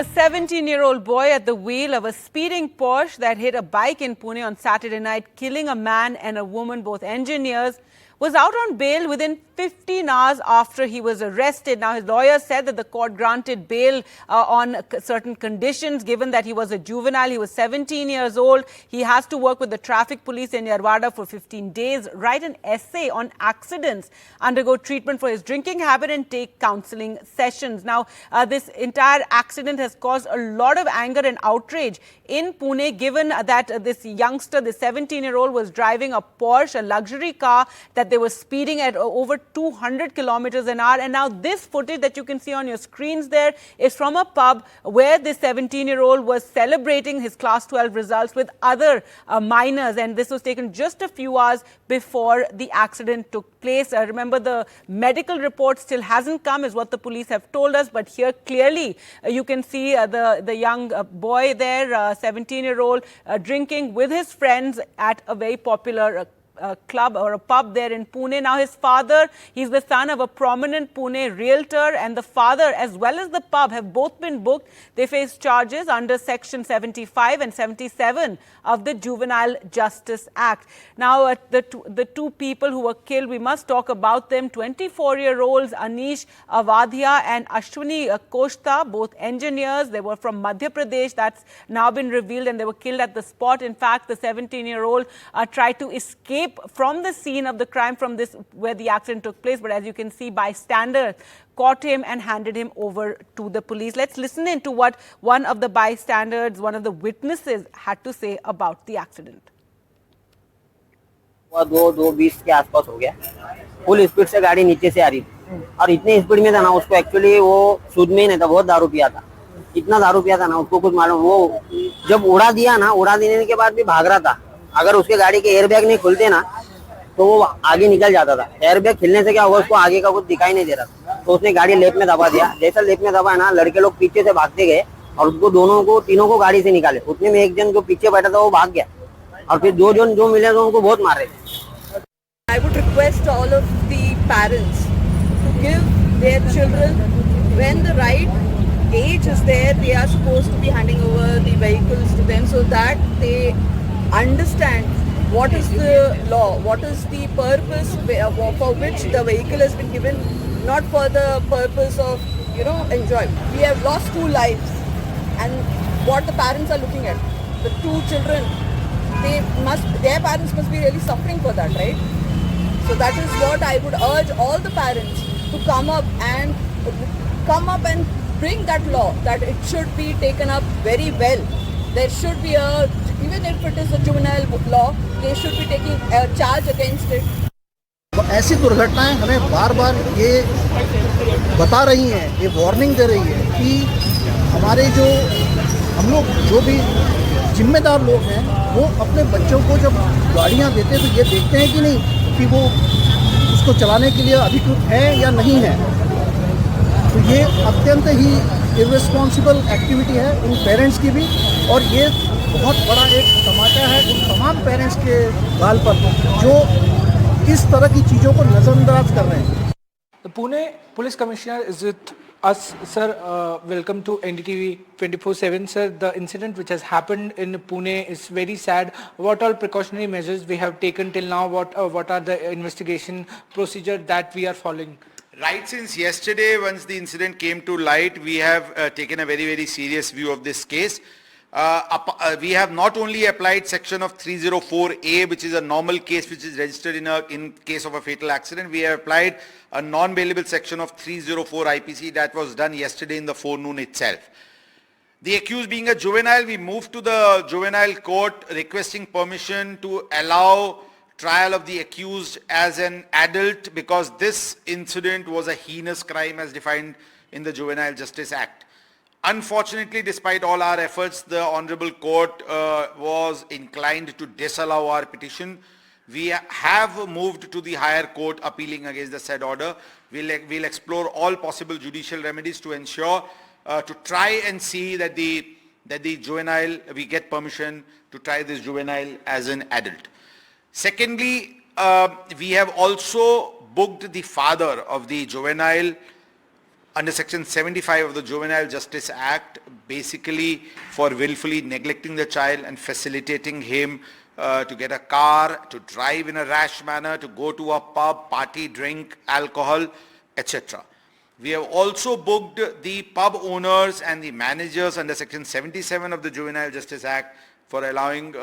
A 17-year-old boy at the wheel of a speeding Porsche that hit a bike in Pune on Saturday night, killing a man and a woman, both engineers, was out on bail within 15 hours after he was arrested. Now, his lawyer said that the court granted bail on certain conditions, given that he was a juvenile. He was 17 years old. He has to work with the traffic police in Yerwada for 15 days, write an essay on accidents, undergo treatment for his drinking habit, and take counseling sessions. Now, this entire accident has caused a lot of anger and outrage in Pune, given that this youngster, the 17-year-old, was driving a Porsche, a luxury car, that they were speeding at over 200 kilometers an hour. And now this footage that you can see on your screens there is from a pub where this 17-year-old was celebrating his class 12 results with other minors. And this was taken just a few hours before the accident took place. Remember, the medical report still hasn't come, is what the police have told us. But here clearly you can see the young boy there, 17-year-old, drinking with his friends at a very popular club or a pub there in Pune. Now, his father, he's the son of a prominent Pune realtor, and the father as well as the pub have both been booked. They face charges under Section 75 and 77 of the Juvenile Justice Act. Now, the two people who were killed, we must talk about them. 24-year-olds Anish Avadhia and Ashwini Koshta, both engineers. They were from Madhya Pradesh. That's now been revealed, and they were killed at the spot. In fact, the 17-year-old tried to escape from the scene of the crime, from this where the accident took place, but as you can see, bystanders caught him and handed him over to the police. Let's listen in to what one of the bystanders, one of the witnesses, had to say about the accident. दो 20 के आसपास हो गया, full speed से गाड़ी नीचे से आ रही थी और इतनी स्पीड में था ना, उसको एक्चुअली वो सूद में ही नहीं था, बहुत दारू पिया था, इतना दारू पिया था ना, उसको कुछ मालूम। वो जब उड़ा दिया ना, उड़ा देने के बाद भी भाग रहा था। अगर उसके गाड़ी के एयरबैग नहीं खुलते ना तो वो आगे निकल जाता था। एयरबैग खुलने से क्या हुआ, उसको आगे का कुछ दिखाई नहीं दे रहा था, तो उसने गाड़ी लेफ्ट में दबा दिया। जैसा लेफ्ट में दबा ना, लड़के लोग पीछे से भागते गए और उसको तीनों को गाड़ी से निकाले। उतने में एक जन जो पीछे बैठा था वो भाग गया और फिर दो जन जो मिले तो उनको बहुत मारे। I would request all of the parents to give their children, when the right age is there, they are supposed to be handing over the vehicles to them so that they understand what is the law, what is the purpose for which the vehicle has been given, not for the purpose of, enjoy. We have lost 2 lives, and what the parents are looking at, the 2 children, their parents must be really suffering for that, right? So that is what I would urge all the parents to come up and bring that law, that it should be taken up very well. There should be even if it is a juvenile law, they should be taking a charge against it. ऐसी दुर्घटनाएं हमें बार बार ये बता रही हैं, ये warning दे रही है कि हमारे हम लोग जो भी जिम्मेदार लोग हैं, वो अपने बच्चों को जब गाड़ियां देते हैं तो ये देखते हैं कि नहीं कि वो उसको चलाने के लिए अधिकृत है या नहीं है। तो ये अत्यंत ही इर्रेस्पॉन्सिबल एक्टिविटी है उन पेरेंट्स की भी, और ये बहुत बड़ा एक तमाचा है उन तमाम पेरेंट्स के गाल पर जो इस तरह की चीज़ों को नज़रअंदाज कर रहे हैं। The Pune Police Commissioner is with us, sir. Welcome to NDTV 24/7, sir. The incident which has happened in Pune is very sad. What all precautionary measures we have taken till now? What are the investigation procedure that we are following? Right since yesterday, once the incident came to light, we have taken a very, very serious view of this case. We have not only applied section of 304A, which is a normal case which is registered in case of a fatal accident. We have applied a non-bailable section of 304 IPC that was done yesterday in the forenoon itself. The accused being a juvenile, we moved to the juvenile court requesting permission to allow trial of the accused as an adult, because this incident was a heinous crime as defined in the Juvenile Justice Act. Unfortunately, despite all our efforts, the Honorable Court was inclined to disallow our petition. We have moved to the higher court appealing against the said order. We'll explore all possible judicial remedies to ensure, to try and see that the juvenile, we get permission to try this juvenile as an adult. Secondly, we have also booked the father of the juvenile under section 75 of the Juvenile Justice Act, basically for willfully neglecting the child and facilitating him to get a car, to drive in a rash manner, to go to a pub, party, drink alcohol, etc. We have also booked the pub owners and the managers under section 77 of the Juvenile Justice Act for allowing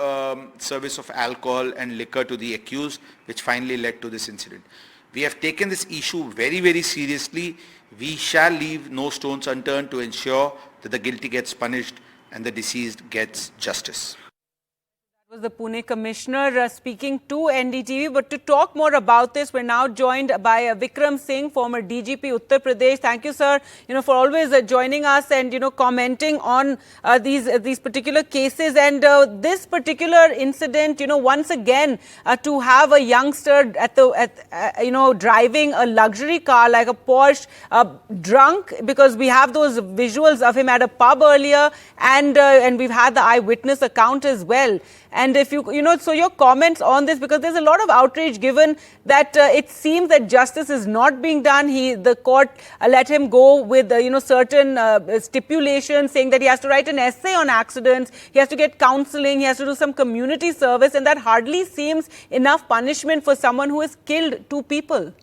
service of alcohol and liquor to the accused, which finally led to this incident. We have taken this issue very, very seriously. We shall leave no stones unturned to ensure that the guilty gets punished and the deceased gets justice. Was the Pune Commissioner speaking to NDTV. But to talk more about this, we're now joined by Vikram Singh, former DGP Uttar Pradesh. Thank you, sir, for always joining us and commenting on these particular cases and this particular incident. Once again, to have a youngster driving a luxury car like a Porsche, drunk, because we have those visuals of him at a pub earlier, and we've had the eyewitness account as well. And if so your comments on this, because there's a lot of outrage given that it seems that justice is not being done. The court let him go with certain stipulations, saying that he has to write an essay on accidents, he has to get counseling, he has to do some community service, and that hardly seems enough punishment for someone who has killed two people.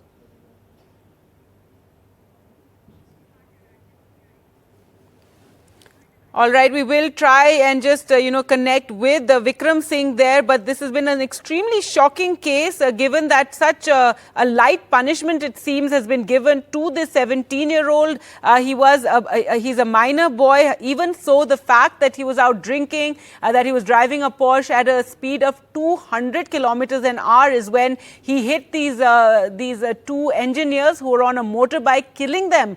All right, we will try and just, connect with Vikram Singh there. But this has been an extremely shocking case, given that such a light punishment, it seems, has been given to this 17-year-old. He's a minor boy. Even so, the fact that he was out drinking, that he was driving a Porsche at a speed of 200 kilometers an hour is when he hit these two engineers who were on a motorbike, killing them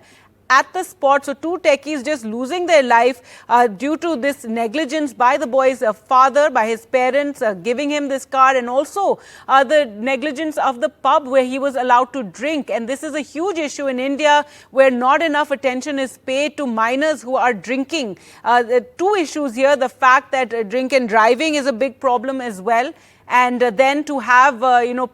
at the spot. So two techies just losing their life due to this negligence by the boy's father, by his parents giving him this car, and also the negligence of the pub where he was allowed to drink. And this is a huge issue in India, where not enough attention is paid to minors who are drinking. Two issues here: the fact that drink and driving is a big problem as well, and then to have,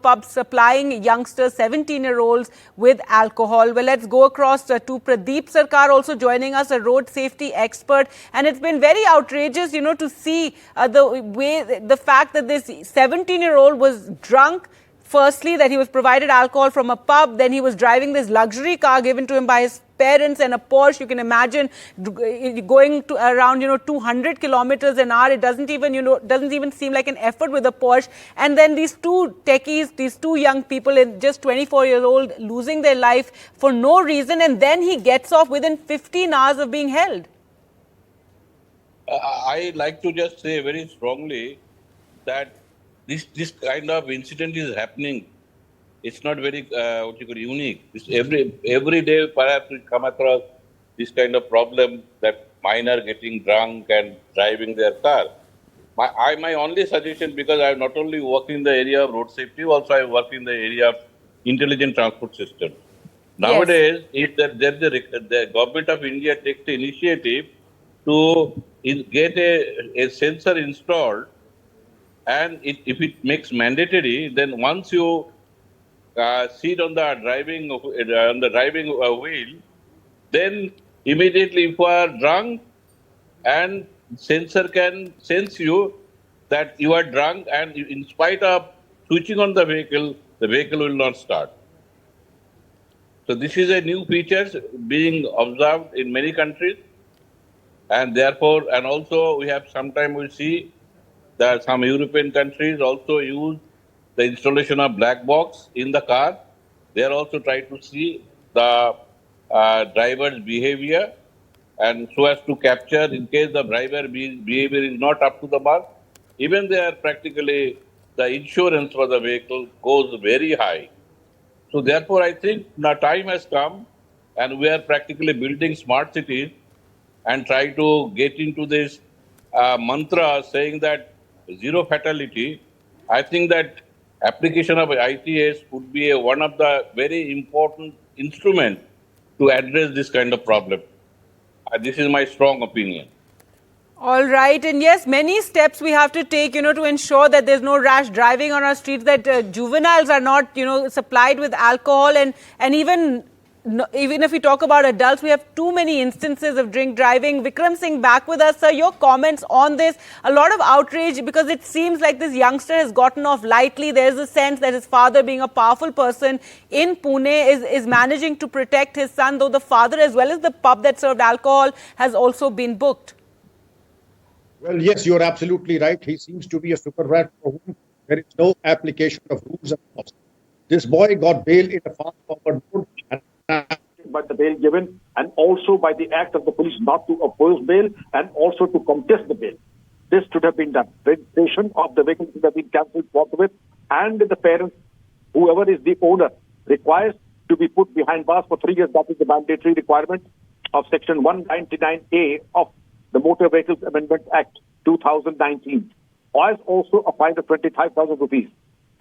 pubs supplying youngsters, 17-year-olds, with alcohol. Well, let's go across to Pradeep Sarkar, also joining us, a road safety expert. And it's been very outrageous, to see the fact that this 17-year-old was drunk. Firstly, that he was provided alcohol from a pub, then he was driving this luxury car given to him by his parents, and a Porsche. You can imagine going to around 200 kilometers an hour. It doesn't even seem like an effort with a Porsche. And then these two techies, these two young people, just 24 years old, losing their life for no reason, and then he gets off within 15 hours of being held. I like to just say very strongly that this kind of incident is happening. It's not very unique. Every day, perhaps we come across this kind of problem, that minor getting drunk and driving their car. My only suggestion, because I not only work in the area of road safety, also I work in the area of intelligent transport system. Nowadays, if the government of India takes the initiative to get a sensor installed, and if it makes mandatory, then once you sit on the driving wheel, then immediately if you are drunk, and sensor can sense you that you are drunk, and in spite of switching on the vehicle will not start. So this is a new feature being observed in many countries, and therefore, and also we have sometimes we see that some European countries also use the installation of black box in the car. They are also trying to see the driver's behavior, and so as to capture, in case the driver behavior is not up to the mark, even there practically the insurance for the vehicle goes very high. So therefore, I think now time has come, and we are practically building smart cities and try to get into this mantra saying that zero fatality. I think that application of ITS would be one of the very important instruments to address this kind of problem. This is my strong opinion. All right. And yes, many steps we have to take, to ensure that there's no rash driving on our streets, that juveniles are not, supplied with alcohol, and even no, even if we talk about adults, we have too many instances of drink driving. Vikram Singh, back with us, sir. Your comments on this? A lot of outrage because it seems like this youngster has gotten off lightly. There's a sense that his father, being a powerful person in Pune, is managing to protect his son, though the father, as well as the pub that served alcohol, has also been booked. Well, yes, you're absolutely right. He seems to be a super rat for whom there is no application of rules and laws. This boy got bail in a fast-forward mode, and by the bail given, and also by the act of the police not to oppose bail, and also to contest the bail. This should have been done. Registration of the vehicle should have been cancelled forthwith, and the parents, whoever is the owner, requires to be put behind bars for 3 years. That is the mandatory requirement of Section 199A of the Motor Vehicles Amendment Act 2019, as also a fine of 25,000 rupees.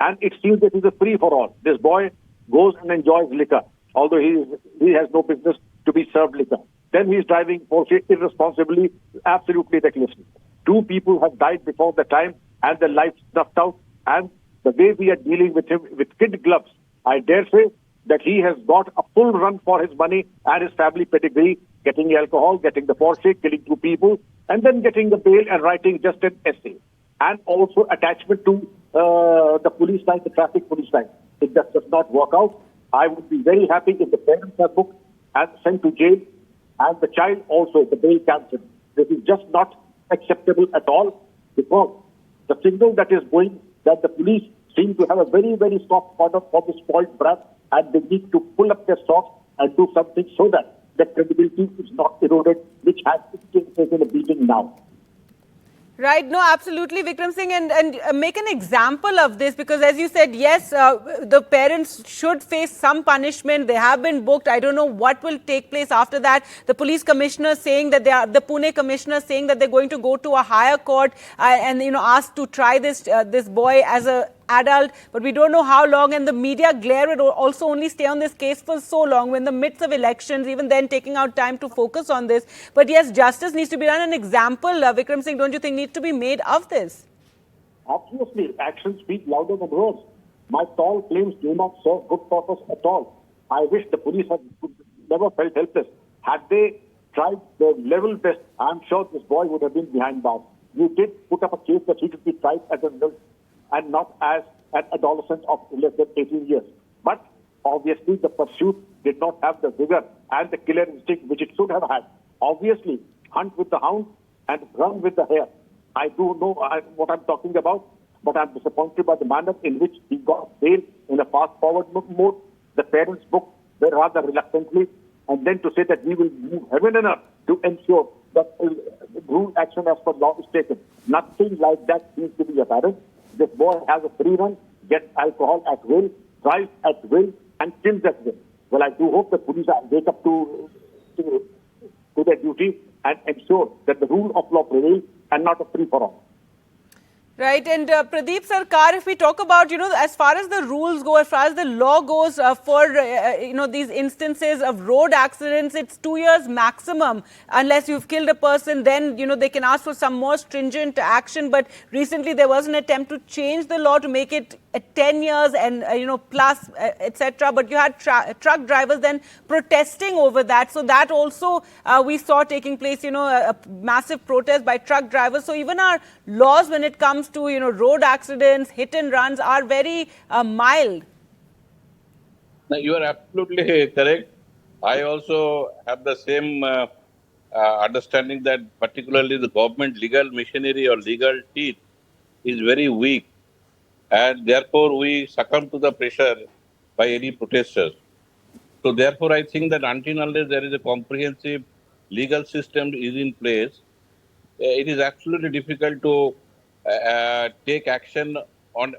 And it seems that it's a free for all. This boy goes and enjoys liquor, although he has no business to be served liquor. Then he is driving Porsche irresponsibly, absolutely recklessly. 2 people have died before the time and their lives snuffed out. And the way we are dealing with him with kid gloves, I dare say that he has got a full run for his money and his family pedigree, getting alcohol, getting the Porsche, killing 2 people, and then getting the bail and writing just an essay. And also attachment to the police line, the traffic police line. If that does not work out, I would be very happy if the parents are booked and sent to jail, and the child also, the bail cancelled. This is just not acceptable at all, because the signal that is going, that the police seem to have a very, very soft corner for the spoiled brat, and they need to pull up their socks and do something so that the credibility is not eroded, which has taken a beating now. Right, no, absolutely, Vikram Singh, and make an example of this, because as you said, yes, the parents should face some punishment. They have been booked. I don't know what will take place after that. The police commissioner saying that the Pune commissioner saying that they're going to go to a higher court and ask to try this boy as a adult, but we don't know how long, and the media glare will also only stay on this case for so long. We're in the midst of elections, even then taking out time to focus on this. But yes, justice needs to be done. An example, Vikram Singh, don't you think needs to be made of this? Obviously, actions speak louder than words. My tall claims do not serve good purpose at all. I wish the police had never felt helpless. Had they tried their level best, I'm sure this boy would have been behind bars. You did put up a case that he should be tried as an adult and not as an adolescent of less than 18 years. But obviously, the pursuit did not have the vigor and the killer instinct which it should have had. Obviously, hunt with the hound and run with the hare. I do know what I'm talking about, but I'm disappointed by the manner in which he got bail in a fast-forward mode. The parents booked very rather reluctantly, and then to say that we will move heaven and earth to ensure that rule action as per law is taken. Nothing like that seems to be apparent. This boy has a free run, gets alcohol at will, drives at will, and kills at will. Well, I do hope the police wake up to their duty and ensure that the rule of law prevails and not a free-for-all. Right, and Pradeep Sarkar, if we talk about, as far as the rules go, as far as the law goes for, these instances of road accidents, it's 2 years maximum. Unless you've killed a person, then, they can ask for some more stringent action. But recently there was an attempt to change the law to make it 10 years and, plus, etc. But you had truck drivers then protesting over that. So that also we saw taking place, a massive protest by truck drivers. So even our laws when it comes to, road accidents, hit and runs are very mild. No, you are absolutely correct. I also have the same understanding that particularly the government legal machinery or legal teeth is very weak, and therefore we succumb to the pressure by any protesters. So therefore I think that until unless there is a comprehensive legal system is in place, it is absolutely difficult to take action on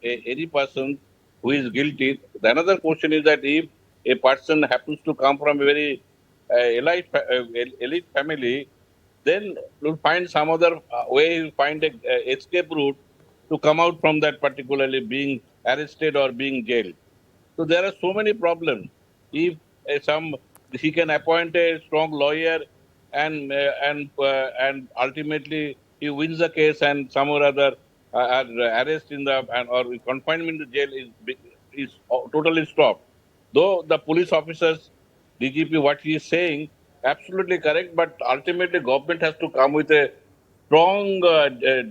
any person who is guilty. The another question is that if a person happens to come from a very elite family, then you'll find some other way, you'll find a escape route to come out from that, particularly being arrested or being jailed. So there are so many problems. If he can appoint a strong lawyer and ultimately he wins the case and some or other arrest in the or confinement in the jail is totally stopped. though the police officers, DGP, what he is saying, absolutely correct, but ultimately government has to come with a strong,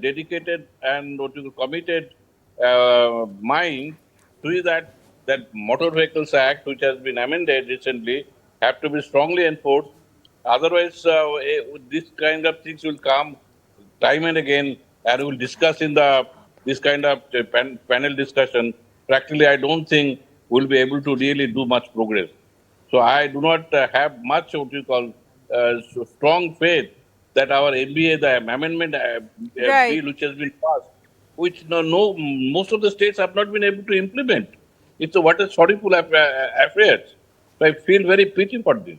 dedicated and committed mind to see that Motor Vehicles Act, which has been amended recently, have to be strongly enforced. Otherwise, this kind of things will come time and again, and we'll discuss in this kind of panel discussion. Practically, I don't think we'll be able to really do much progress. So I do not have much strong faith that our MBA, the amendment bill which has been passed, which most of the states have not been able to implement. It's what a sorrowful affair. So I feel very pity for this.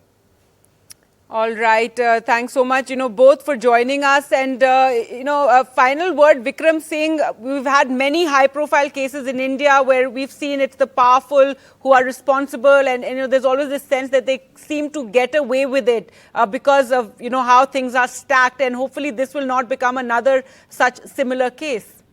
All right. Thanks so much, both for joining us. And, a final word, Vikram Singh, we've had many high-profile cases in India where we've seen it's the powerful who are responsible. And, there's always this sense that they seem to get away with it because of, how things are stacked. And hopefully this will not become another such similar case.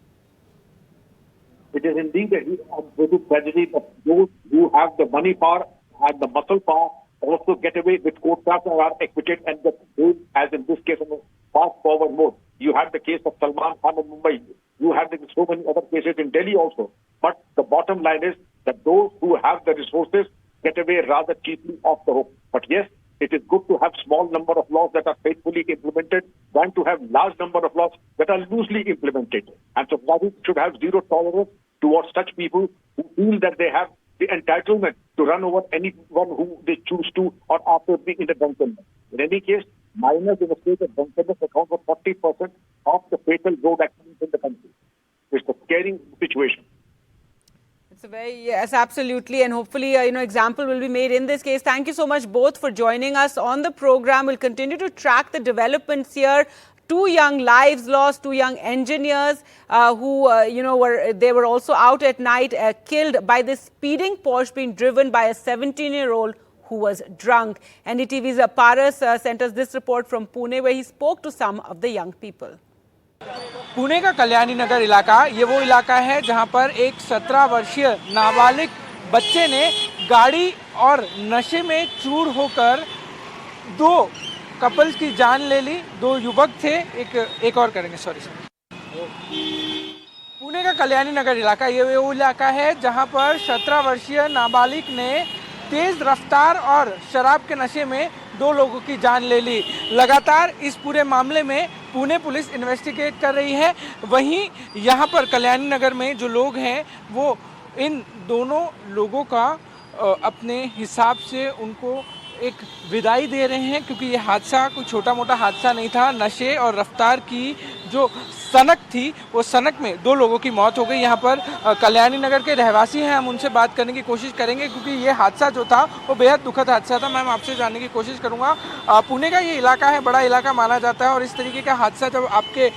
It is indeed a great tragedy that those who have the money power and the muscle power also get away with court cases and are acquitted and get paid, as in this case, in a fast-forward mode. You had the case of Salman Khan in Mumbai. You had so many other cases in Delhi also. But the bottom line is that those who have the resources get away rather cheaply off the hook. But yes, it is good to have small number of laws that are faithfully implemented than to have large number of laws that are loosely implemented. And so society should have zero tolerance towards such people who feel that they have the entitlement to run over anyone who they choose to or after being in the drunkenness. In any case, minors in the state of drunkenness account for 40% of the fatal road accidents in the country. It's a scary situation. Yes, absolutely. And hopefully, example will be made in this case. Thank you so much both for joining us on the program. We'll continue to track the developments here. 2 young lives lost, 2 young engineers who, were also out at night killed by this speeding Porsche being driven by a 17-year-old who was drunk. NDTV's Paras sent us this report from Pune where he spoke to some of the young people. Pune का कल्याणी नगर इलाका ये वो इलाका है जहां पर एक 17 वर्षीय नाबालिग बच्चे ने गाड़ी और नशे में चूर होकर 2 कपल्स की जान ले ली। 2 युवक थे, एक और करेंगे, सॉरी। पुणे का कल्याणी नगर इलाका ये वो इलाका है जहां पर 17 वर्षीय नाबालिग ने तेज रफ्तार और शराब के नशे में 2 लोगों की जान ले ली। लगातार इस पूरे मामले में पुणे पुलिस इन्वेस्टिगेट कर रही है। वहीं यहाँ पर कल्याणी नगर में जो लोग हैं वो इन दोनों लोगों का अपने हिसाब से उनको एक विदाई दे रहे हैं, क्योंकि ये हादसा कोई छोटा मोटा हादसा नहीं था। नशे और रफ्तार की जो सनक थी वो सनक में 2 लोगों की मौत हो गई। यहाँ पर कल्याणी नगर के रहवासी हैं, हम उनसे बात करने की कोशिश करेंगे क्योंकि ये हादसा जो था वो बेहद दुखद हादसा था। मैम, आपसे जानने की कोशिश करूँगा, पुणे का ये इलाका है, बड़ा इलाका माना जाता है, और इस तरीके का हादसा जब आपके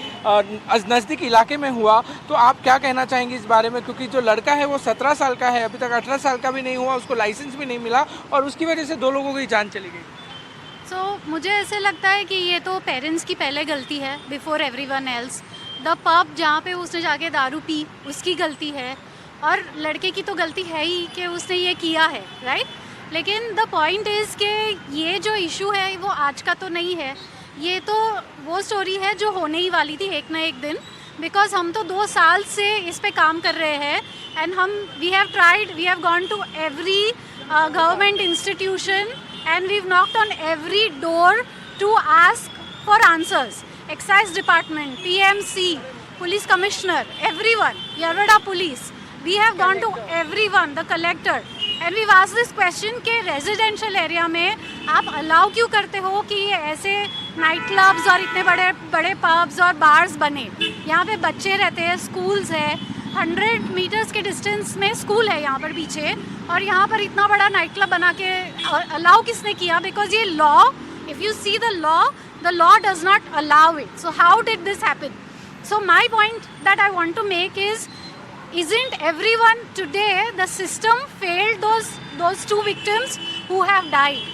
नज़दीक इलाके में हुआ तो आप क्या कहना चाहेंगे इस बारे में? क्योंकि जो लड़का है वो 17 साल का है, अभी तक 18 साल का भी नहीं हुआ, उसको लाइसेंस भी नहीं मिला और उसकी वजह से 2 लोगों की जान चली गई। मुझे ऐसे लगता है कि ये तो पेरेंट्स की पहले गलती है, before everyone else. The pub जहाँ पे उसने जाके दारू पी उसकी गलती है, और लड़के की तो गलती है ही कि उसने ये किया है, राइट। लेकिन द पॉइंट इज़ कि ये जो इशू है वो आज का तो नहीं है, ये तो वो स्टोरी है जो होने ही वाली थी एक ना एक दिन। बिकॉज हम तो 2 साल से इस पे काम कर रहे हैं, and we have gone to every government institution and we've knocked on every door to ask for answers. Excise Department, PMC, Police Commissioner, everyone, Yarwada Police. We have gone to everyone, the collector, and we've asked this question कि residential area में आप allow क्यों करते हो कि ये ऐसे night clubs और इतने बड़े बड़े पब्स और बार्स बने। यहाँ पे बच्चे रहते हैं, स्कूल्स है, 100 मीटर्स के डिस्टेंस में स्कूल है यहाँ पर पीछे, और यहाँ पर इतना बड़ा नाइट क्लब बना के अलाउ किसने किया? बिकॉज ये law, if you see the law does not allow it. So how did this happen? So my point that I want to make is, isn't everyone today, the system failed those 2 victims who have died.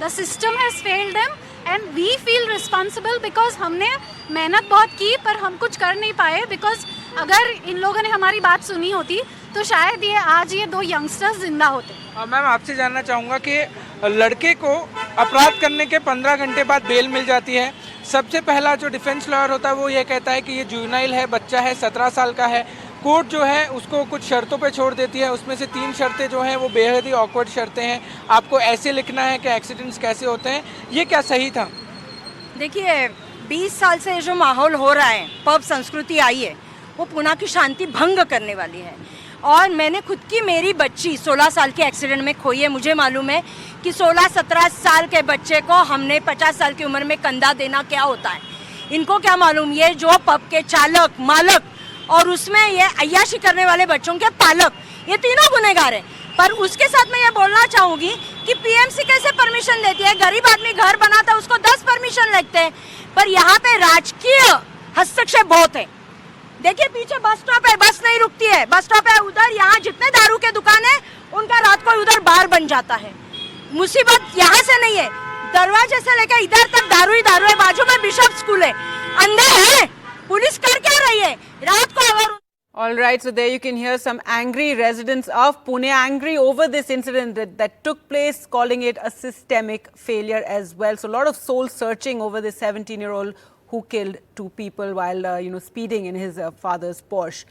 The system has failed them and we feel responsible because हमने मेहनत बहुत की पर हम कुछ कर नहीं पाए। बिकॉज अगर इन लोगों ने हमारी बात सुनी होती तो शायद ये आज ये 2 यंगस्टर्स जिंदा होते। मैम आपसे जानना चाहूँगा कि लड़के को अपराध करने के 15 घंटे बाद बेल मिल जाती है। सबसे पहला जो डिफेंस लॉयर होता है वो ये कहता है कि ये जुवेनाइल है, बच्चा है, 17 साल का है। कोर्ट जो है उसको कुछ शर्तों पे छोड़ देती है, उसमें से 3 शर्तें जो हैं वो बेहद ही ऑकवर्ड शर्तें हैं। आपको ऐसे लिखना है कि एक्सीडेंट्स कैसे होते हैं, ये क्या सही था? देखिए 20 साल से जो माहौल हो रहा है, पब संस्कृति आई है, वो पुणे की शांति भंग करने वाली है। और मैंने खुद की मेरी बच्ची 16 साल के एक्सीडेंट में खोई है। मुझे मालूम है कि 16-17 साल के बच्चे को हमने 50 साल की उम्र में कंधा देना क्या होता है। इनको क्या मालूम, ये जो पब के चालक, मालक और उसमें ये अय्याशी करने वाले बच्चों के पालक, ये तीनों गुनहगार हैं। पर उसके साथ मैं ये बोलना चाहूँगी कि पीएमसी कैसे परमिशन देती है? गरीब आदमी घर बनाता है, उसको 10 परमिशन लगते हैं, पर यहाँ पे राजकीय हस्तक्षेप बहुत है। देखिए पीछे बस स्टॉप है, बस नहीं रुकती है, बस स्टॉप है उधर। यहाँ जितने दारू के दुकान है उनका रात को उधर बार बन जाता है। मुसीबत यहाँ से नहीं है, दरवाजे से लेकर इधर तक दारू ही दारू है। बाजू में बिशप स्कूल है, अंधे हैं। पुलिस कर क्या रही है रात को? अगर All right, so there you can hear some angry residents of Pune angry over this incident that took place, calling it a systemic failure as well. So a lot of soul searching over this 17-year-old who killed 2 people while speeding in his father's Porsche.